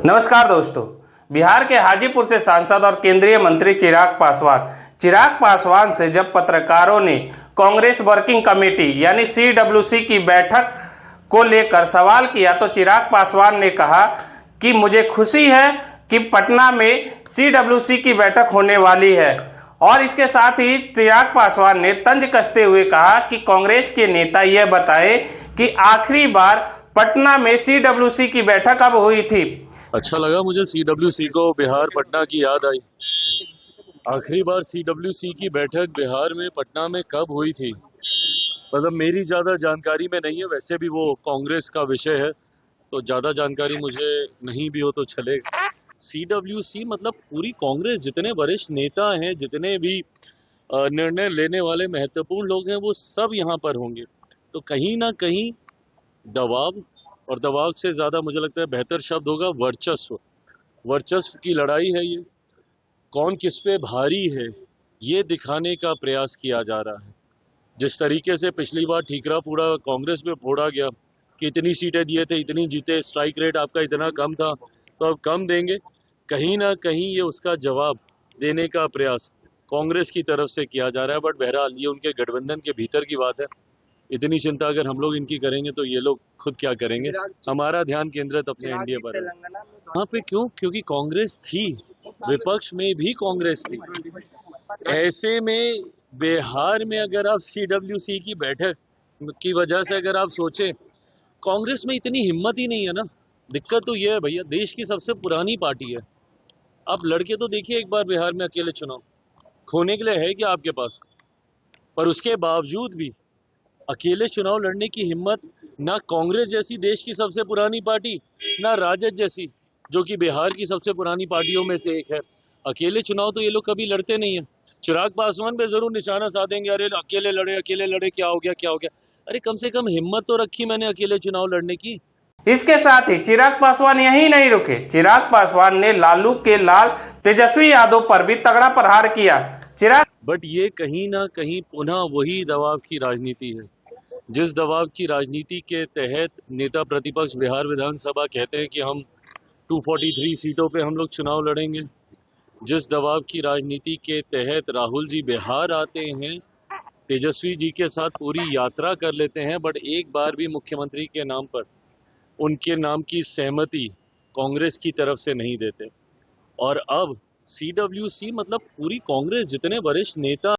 नमस्कार दोस्तों। बिहार के हाजीपुर से सांसद और केंद्रीय मंत्री चिराग पासवान से जब पत्रकारों ने कांग्रेस वर्किंग कमेटी यानी CWC की बैठक को लेकर सवाल किया तो चिराग पासवान ने कहा कि मुझे खुशी है कि पटना में CWC की बैठक होने वाली है। और इसके साथ ही चिराग पासवान ने तंज कसते हुए कहा कि कांग्रेस के नेता यह बताएं कि आखिरी बार पटना में CWC की बैठक कब हुई थी। अच्छा लगा मुझे CWC को बिहार पटना की याद आई। आखिरी बार CWC की बैठक बिहार में पटना में कब हुई थी, मतलब मेरी ज़्यादा जानकारी में नहीं है। वैसे भी वो कांग्रेस का विषय है तो ज़्यादा जानकारी मुझे नहीं भी हो तो चलेगा। CWC मतलब पूरी कांग्रेस, जितने वरिष्ठ नेता हैं, जितने भी निर्णय लेने वाले महत्वपूर्ण लोग हैं, वो सब यहाँ पर होंगे। तो कहीं ना कहीं दबाव, और दबाव से ज़्यादा मुझे लगता है बेहतर शब्द होगा वर्चस्व। वर्चस्व की लड़ाई है ये, कौन किस पे भारी है ये दिखाने का प्रयास किया जा रहा है। जिस तरीके से पिछली बार ठीकरा पूरा कांग्रेस पे फोड़ा गया कि इतनी सीटें दिए थे, इतनी जीते, स्ट्राइक रेट आपका इतना कम था तो अब कम देंगे, कहीं ना कहीं ये उसका जवाब देने का प्रयास कांग्रेस की तरफ से किया जा रहा है। बट बहरहाल ये उनके गठबंधन के भीतर की बात है। इतनी चिंता अगर हम लोग इनकी करेंगे तो ये लोग खुद क्या करेंगे। हमारा ध्यान केंद्रित अपने एनडीए पर है। वहाँ पे क्यों? क्योंकि कांग्रेस थी, विपक्ष में भी कांग्रेस थी। ऐसे में बिहार में अगर आप CWC की बैठक की वजह से अगर आप सोचें, कांग्रेस में इतनी हिम्मत ही नहीं है ना। दिक्कत तो ये है भैया, देश की सबसे पुरानी पार्टी है। आप लड़के तो देखिए एक बार बिहार में अकेले चुनाव, खोने के लिए है क्या आपके पास? पर उसके बावजूद भी अकेले चुनाव लड़ने की हिम्मत ना कांग्रेस जैसी देश की सबसे पुरानी पार्टी, ना राजद जैसी जो कि बिहार की सबसे पुरानी पार्टियों में से एक है। अकेले चुनाव तो ये लोग कभी लड़ते नहीं है। चिराग पासवान पे जरूर निशाना साधेंगे, अरे अकेले लड़े, क्या हो गया। अरे कम से कम हिम्मत तो रखी मैंने अकेले चुनाव लड़ने की। इसके साथ ही चिराग पासवान यहीं नहीं रुके। चिराग पासवान ने लालू के लाल तेजस्वी यादव पर भी तगड़ा प्रहार किया। बट ये कहीं ना कहीं पुनः वही दबाव की राजनीति है, जिस दबाव की राजनीति के तहत नेता प्रतिपक्ष बिहार विधानसभा कहते हैं कि हम 243 सीटों पे हम लोग चुनाव लड़ेंगे। जिस दबाव की राजनीति के तहत राहुल जी बिहार आते हैं, तेजस्वी जी के साथ पूरी यात्रा कर लेते हैं, बट एक बार भी मुख्यमंत्री के नाम पर उनके नाम की सहमति कांग्रेस की तरफ से नहीं देते। और अब CWC मतलब पूरी कांग्रेस, जितने वरिष्ठ नेता